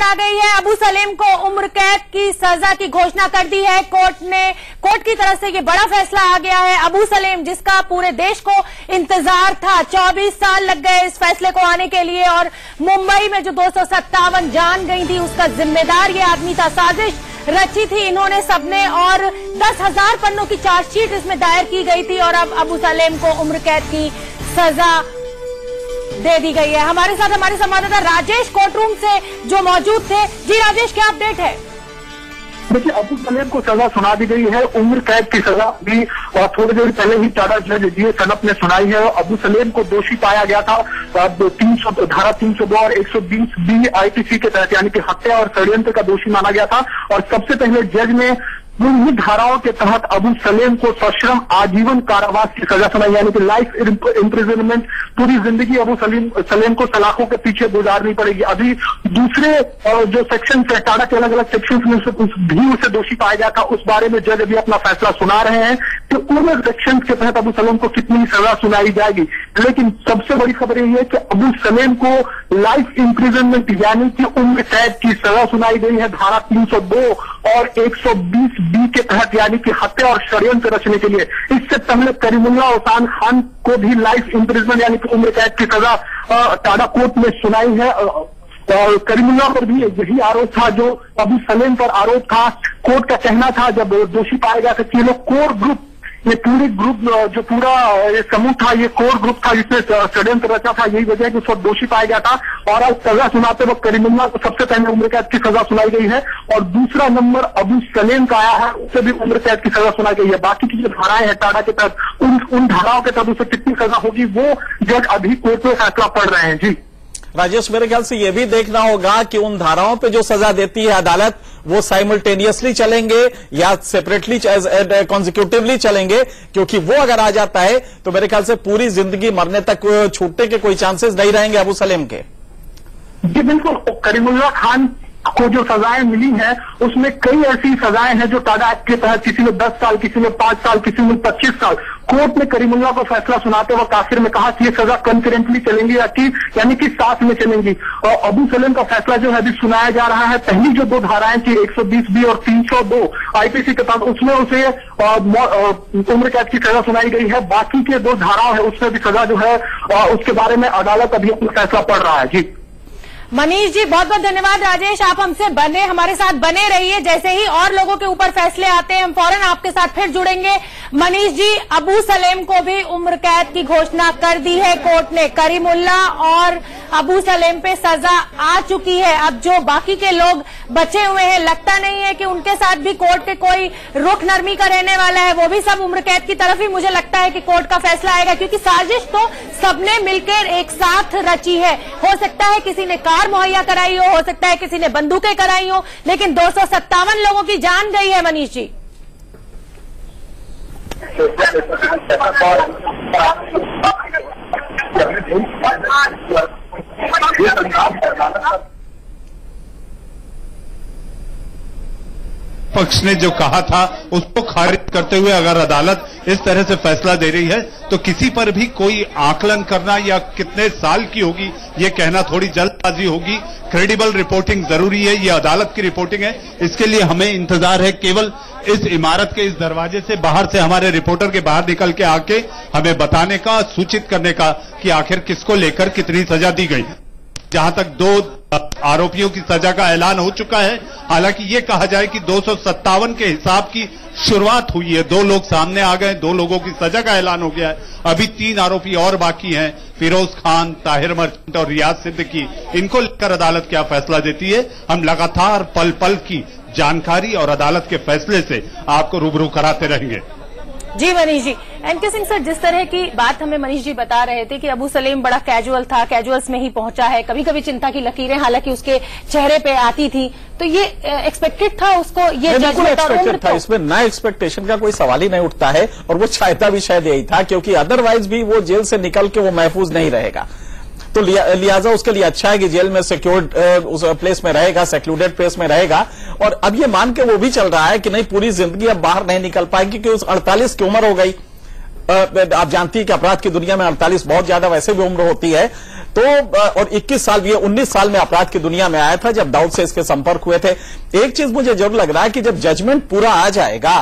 खबर आ गई है। अबू सलेम को उम्र कैद की सजा की घोषणा कर दी है कोर्ट की तरफ से। ये बड़ा फैसला आ गया है। अबू सलेम, जिसका पूरे देश को इंतजार था, 24 साल लग गए इस फैसले को आने के लिए, और मुंबई में जो 257 जान गई थी उसका जिम्मेदार ये आदमी था। साजिश रची थी इन्होंने सबने, और 10,000 पन्नों की चार्जशीट इसमें दायर की गई थी, और अब अबू सलेम को उम्र कैद की सजा दे दी गई है। हमारे साथ हमारे संवाददाता राजेश कोर्टरूम से जो मौजूद थे। जी राजेश, क्या अपडेट है? देखिए, अबू सलेम को सजा सुना दी गई है, उम्र कैद की सजा भी थोड़ी देर पहले ही टाडा जज जीए सनप ने सुनाई है। अबू सलेम को दोषी पाया गया था धारा 302 और 120B IPC के तहत, यानी कि हत्या और षड्यंत्र का दोषी माना गया था। और सबसे पहले जज ने उन्हीं धाराओं के तहत अबू सलेम को सश्रम आजीवन कारावास की सजा सुनाई, यानी कि लाइफ इम्प्रिजनमेंट। पूरी जिंदगी अबू सलेम को सलाखों के पीछे गुजारनी पड़ेगी। अभी दूसरे जो सेक्शन है, टाडा के अलग अलग सेक्शन में भी उसे दोषी पाया गया था, उस बारे में जज अभी अपना फैसला सुना रहे हैं कि उन सेक्शन के तहत अबू सलेम को कितनी सजा सुनाई जाएगी। लेकिन सबसे बड़ी खबर यही है कि अबू सलेम को लाइफ इम्प्रिजनमेंट यानी कि उम्र कैद की सजा सुनाई गई है धारा 302 और 120B के तहत, यानी कि हत्या और षड्यंत्र रचने के लिए। इससे पहले करीमुल्लाह ओसान खान को भी लाइफ इम्प्रिजनमेंट यानी कि उम्र कैद की सजा टाडा कोर्ट में सुनाई है। करीमुल्लाह पर भी यही आरोप था जो अबू सलेम पर आरोप था। कोर्ट का कहना था जब दोषी पाया गया था कि ये लोग कोर ग्रुप, ये पूरे ग्रुप जो पूरा ये समूह था, ये कोर ग्रुप था जिसने षड्यंत्र रचा था, यही वजह है कि उसको दोषी पाया गया था। और आज सजा सुनाते वक्त करीमुल्लाह को सबसे पहले उम्र कैद की सजा सुनाई गई है, और दूसरा नंबर अबू सलेम का आया है, उससे भी उम्र कैद की सजा सुनाई गई है। बाकी की जो धाराएं हैं टाडा के तहत, उन धाराओं के तहत उसे कितनी सजा होगी वो जज अभी कोर्ट में फैसला पढ़ रहे हैं। जी राजेश, मेरे ख्याल से यह भी देखना होगा कि उन धाराओं पे जो सजा देती है अदालत, वो साइमल्टेनियसली चलेंगे या सेपरेटली कॉन्जिक्यूटिवली चलेंगे, क्योंकि वो अगर आ जाता है तो मेरे ख्याल से पूरी जिंदगी मरने तक छूटने के कोई चांसेस नहीं रहेंगे अबू सलेम के। जी बिल्कुल, करीमुल्लाह खान को जो सजाएं मिली हैं उसमें कई ऐसी सजाएं हैं जो टाडा एक्ट के तहत, किसी में 10 साल, किसी में 5 साल, किसी में 25 साल। कोर्ट ने करीमुल्लाह को फैसला सुनाते वक्त आखिर में कहा कि ये सजा कंकरेंटली चलेंगी यानी कि साथ में चलेंगी। और अबू सलेम का फैसला जो है अभी सुनाया जा रहा है। पहली जो 2 धाराएं थी 120B और 302 IPC के तहत, उसमें उसे उम्र कैद की सजा सुनाई गई है। बाकी के 2 धाराएं है उसमें भी सजा जो है उसके बारे में अदालत अभी अपना फैसला पढ़ रहा है। जी मनीष जी, बहुत बहुत धन्यवाद। राजेश, आप हमसे हमारे साथ बने रहिए। जैसे ही और लोगों के ऊपर फैसले आते हैं हम फौरन आपके साथ फिर जुड़ेंगे। मनीष जी, अबू सलेम को भी उम्र कैद की घोषणा कर दी है कोर्ट ने। करीमुल्लाह और अबू सलेम पे सजा आ चुकी है। अब जो बाकी के लोग बचे हुए हैं, लगता नहीं है कि उनके साथ भी कोर्ट के कोई रुख नरमी का रहने वाला है। वो भी सब उम्र कैद की तरफ ही मुझे लगता है कि कोर्ट का फैसला आएगा, क्योंकि साजिश तो सबने मिलकर एक साथ रची है। हो सकता है किसी ने कार मुहैया कराई हो सकता है किसी ने बंदूकें कराई हो, लेकिन 257 लोगों की जान गई है। मनीष जी, पक्ष ने जो कहा था उसको खारिज करते हुए अगर अदालत इस तरह से फैसला दे रही है तो किसी पर भी कोई आकलन करना या कितने साल की होगी ये कहना थोड़ी जल्दबाजी होगी। क्रेडिबल रिपोर्टिंग जरूरी है, ये अदालत की रिपोर्टिंग है, इसके लिए हमें इंतजार है केवल इस इमारत के इस दरवाजे से बाहर से हमारे रिपोर्टर के बाहर निकल के आके हमें बताने का, सूचित करने का कि आखिर किसको लेकर कितनी सजा दी गई। जहां तक 2 आरोपियों की सजा का ऐलान हो चुका है, हालांकि ये कहा जाए कि 257 के हिसाब की शुरुआत हुई है। 2 लोग सामने आ गए, 2 लोगों की सजा का ऐलान हो गया है। अभी 3 आरोपी और बाकी हैं, फिरोज खान, ताहिर मर्चेंट और रियाज सिद्दीकी। इनको लेकर अदालत क्या फैसला देती है, हम लगातार पल पल की जानकारी और अदालत के फैसले से आपको रूबरू कराते रहेंगे। जी मनीष जी, एनके सिंह सर, जिस तरह की बात हमें मनीष जी बता रहे थे कि अबू सलेम बड़ा कैजुअल था, कैजुअल्स में ही पहुंचा है, कभी कभी चिंता की लकीरें हालांकि उसके चेहरे पे आती थी, तो ये एक्सपेक्टेड था उसको, ये बिल्कुल एक्सपेक्टेड था। इसमें ना एक्सपेक्टेशन का कोई सवाल ही नहीं उठता है, और वो चाहता भी शायद यही था, क्योंकि अदरवाइज भी वो जेल से निकल के वो महफूज नहीं रहेगा। तो लिहाजा उसके लिए अच्छा है कि जेल में सिक्योर्ड उस प्लेस में रहेगा, सेक्लूडेड प्लेस में रहेगा। और अब ये मान के वो भी चल रहा है कि नहीं, पूरी जिंदगी अब बाहर नहीं निकल पाएगी, क्योंकि उस 48 की उम्र हो गई। आप जानती है कि अपराध की दुनिया में 48 बहुत ज्यादा वैसे भी उम्र होती है। तो और 21 साल, ये 19 साल में अपराध की दुनिया में आया था जब दाऊद से इसके संपर्क हुए थे। एक चीज मुझे जरूर लग रहा है कि जब जजमेंट पूरा आ जाएगा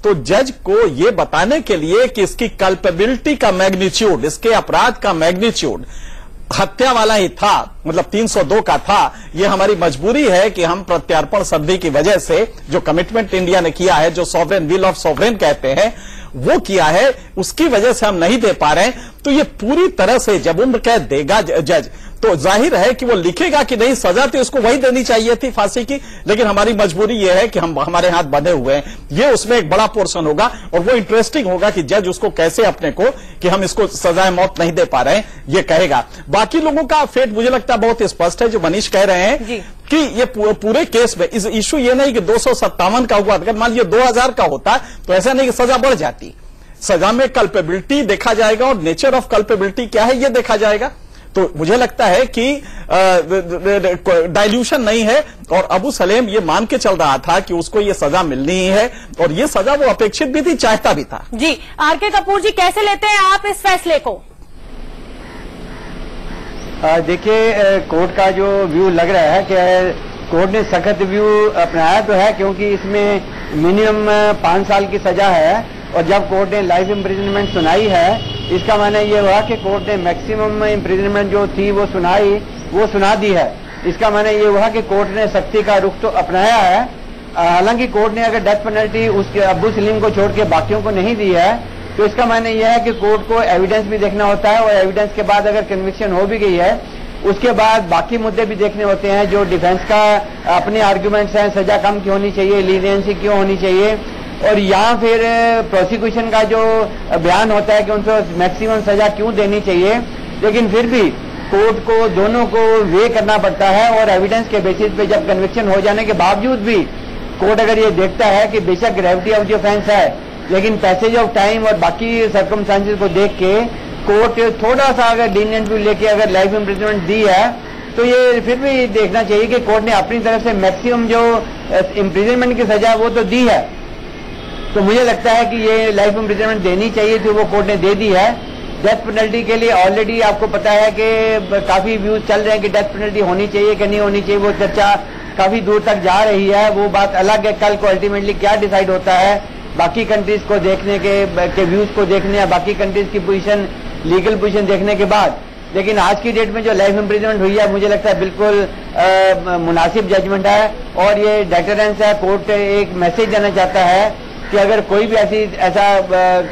तो जज को यह बताने के लिए कि इसकी कल्पेबिलिटी का मैग्नीट्यूड, इसके अपराध का मैग्नीट्यूड हत्या वाला ही था, मतलब 302 का था, यह हमारी मजबूरी है कि हम प्रत्यार्पण संधि की वजह से जो कमिटमेंट इंडिया ने किया है, जो सॉवरेन विल ऑफ सॉवरेन कहते हैं, वो किया है, उसकी वजह से हम नहीं दे पा रहे हैं। तो ये पूरी तरह से जब उम्र कैद देगा जज, तो जाहिर है कि वो लिखेगा कि नहीं सजा तो उसको वही देनी चाहिए थी फांसी की, लेकिन हमारी मजबूरी ये है कि हम हमारे हाथ बंधे हुए हैं। ये उसमें एक बड़ा पोर्शन होगा और वो इंटरेस्टिंग होगा कि जज उसको कैसे अपने को कि हम इसको सजाए मौत नहीं दे पा रहे हैं ये कहेगा। बाकी लोगों का फेट मुझे लगता है बहुत स्पष्ट है। जो मनीष कह रहे हैं कि ये पूरे केस में इस इशू ये नहीं कि 257 का हुआ, अगर मान लीजिए 2000 का होता तो ऐसा नहीं कि सजा बढ़ जाती। सजा में कल्पेबिलिटी देखा जाएगा और नेचर ऑफ कल्पेबिलिटी क्या है ये देखा जाएगा। तो मुझे लगता है कि डाइल्यूशन नहीं है और अबू सलेम ये मान के चल रहा था कि उसको ये सजा मिलनी ही है और ये सजा वो अपेक्षित भी थी, चाहता भी था। जी आरके कपूर जी, कैसे लेते हैं आप इस फैसले को? देखिए, कोर्ट का जो व्यू लग रहा है कि कोर्ट ने सख्त व्यू अपनाया तो है, क्योंकि इसमें मिनिमम 5 साल की सजा है और जब कोर्ट ने लाइफ इम्प्रिजनमेंट सुनाई है, इसका माने ये हुआ कि कोर्ट ने मैक्सिमम इम्प्रिजनमेंट जो थी वो सुना दी है। इसका माने ये हुआ कि कोर्ट ने सख्ती का रुख तो अपनाया है। हालांकि कोर्ट ने अगर डेथ पेनल्टी उसके अब्दुल सलीम को छोड़ के बाकियों को नहीं दी है, तो इसका माने यह है कि कोर्ट को एविडेंस भी देखना होता है और एविडेंस के बाद अगर कन्विक्शन हो भी गई है, उसके बाद बाकी मुद्दे भी देखने होते हैं। जो डिफेंस का अपने आर्ग्यूमेंट्स हैं, सजा कम क्यों होनी चाहिए, लीनियंसी क्यों होनी चाहिए, और यहाँ फिर प्रोसिक्यूशन का जो बयान होता है कि उनको मैक्सिमम सजा क्यों देनी चाहिए। लेकिन फिर भी कोर्ट को दोनों को वे करना पड़ता है और एविडेंस के बेसिस पे जब कन्विक्शन हो जाने के बावजूद भी कोर्ट अगर ये देखता है कि बेशक ग्रेविटी ऑफ द ऑफेंस है, लेकिन पैसेज ऑफ टाइम और बाकी सर्कमस्टांसेस को देख के कोर्ट थोड़ा सा अगर लीनियंट व्यू लेके अगर लाइफ इम्प्रिजनमेंट दी है, तो ये फिर भी देखना चाहिए कि कोर्ट ने अपनी तरफ से मैक्सिमम जो इम्प्रिजनमेंट की सजा वो तो दी है। तो मुझे लगता है कि ये लाइफ इम्प्रिजनमेंट देनी चाहिए थी, वो कोर्ट ने दे दी है। डेथ पेनल्टी के लिए ऑलरेडी आपको पता है कि काफी व्यूज चल रहे हैं कि डेथ पेनल्टी होनी चाहिए कि नहीं होनी चाहिए, वो चर्चा काफी दूर तक जा रही है। वो बात अलग है, कल को अल्टीमेटली क्या डिसाइड होता है बाकी कंट्रीज को देखने के व्यूज को देखने या बाकी कंट्रीज की पोजीशन, लीगल पोजीशन देखने के बाद। लेकिन आज की डेट में जो लाइफ इम्प्रिजनमेंट हुई है, मुझे लगता है बिल्कुल मुनासिब जजमेंट है और ये डेटरेंस है। कोर्ट एक मैसेज देना चाहता है कि अगर कोई भी ऐसा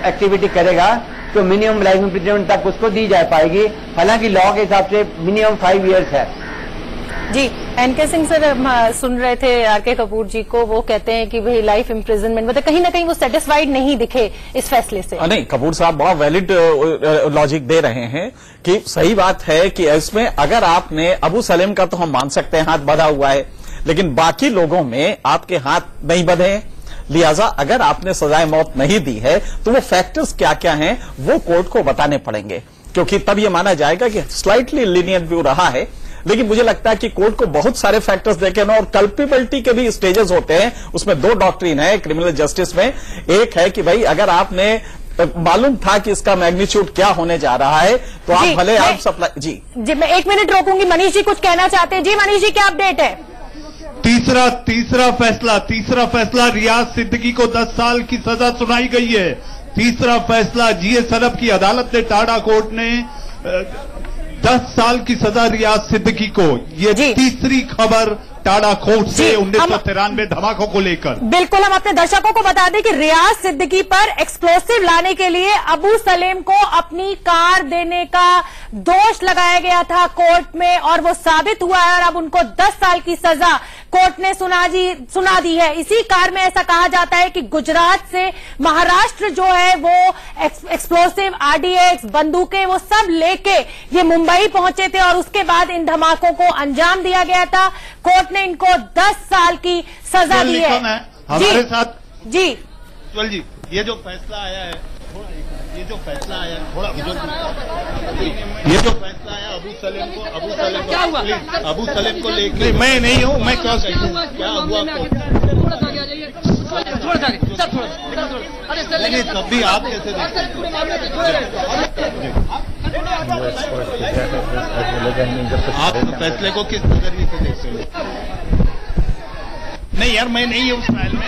एक्टिविटी करेगा तो मिनिमम लाइफ इम्प्रिजनमेंट तक उसको दी जा पाएगी। हालांकि लॉ के हिसाब से मिनिमम 5 इयर्स है। जी एनके सिंह सर सुन रहे थे आरके कपूर जी को, वो कहते हैं कि भाई लाइफ इम्प्रिजनमेंट मतलब कहीं ना कहीं वो सेटिस्फाइड नहीं दिखे इस फैसले से। नहीं, कपूर साहब बहुत वैलिड लॉजिक दे रहे हैं कि सही बात है कि इसमें अगर आपने अबू सलेम का तो हम मान सकते हैं हाथ बंधा हुआ है, लेकिन बाकी लोगों में आपके हाथ नहीं बंधे हैं। लिहाजा अगर आपने सजाए मौत नहीं दी है तो वो फैक्टर्स क्या क्या हैं वो कोर्ट को बताने पड़ेंगे, क्योंकि तब ये माना जाएगा कि स्लाइटली लीनियंट व्यू रहा है। लेकिन मुझे लगता है कि कोर्ट को बहुत सारे फैक्टर्स देखे ना, और कल्पेबिलिटी के भी स्टेजेस होते हैं। उसमें 2 डॉक्ट्रिन है क्रिमिनल जस्टिस में। एक है कि भाई अगर आपने मालूम था कि इसका मैग्नीट्यूड क्या होने जा रहा है तो आप भले आप सप्लाई। जी मैं 1 मिनट रोकूंगी, मनीष जी कुछ कहना चाहते हैं। जी मनीष जी, क्या अपडेट है? तीसरा फैसला रियाज सिद्दीकी को 10 साल की सजा सुनाई गई है। तीसरा फैसला जीए सनब की अदालत ने, टाडा कोर्ट ने 10 साल की सजा रियाज सिद्दीकी को। ये तीसरी खबर टाडा कोर्ट से 1993 धमाकों को लेकर। बिल्कुल, हम अपने दर्शकों को बता दें कि रियाज सिद्दीकी पर एक्सप्लोसिव लाने के लिए अबू सलेम को अपनी कार देने का दोष लगाया गया था कोर्ट में और वो साबित हुआ है और अब उनको 10 साल की सजा कोर्ट ने सुना दी है। इसी कार में ऐसा कहा जाता है कि गुजरात से महाराष्ट्र जो है वो एक्सप्लोसिव, आरडीएक्स, बंदूकें वो सब लेके ये मुंबई पहुंचे थे और उसके बाद इन धमाकों को अंजाम दिया गया था। कोर्ट ने इनको 10 साल की सजा दी है। हमारे साथ जी जी, ये जो फैसला आया है थोड़ा ये जो फैसला आया अबू सलेम को, अबू सलेम को लेकर मैं नहीं हूँ, मैं क्या हुआ नहीं, तब भी आप कैसे आप फैसले को किस नजरिए से देखते हो? नहीं यार, मैं नहीं हूँ उस ट्रायल में।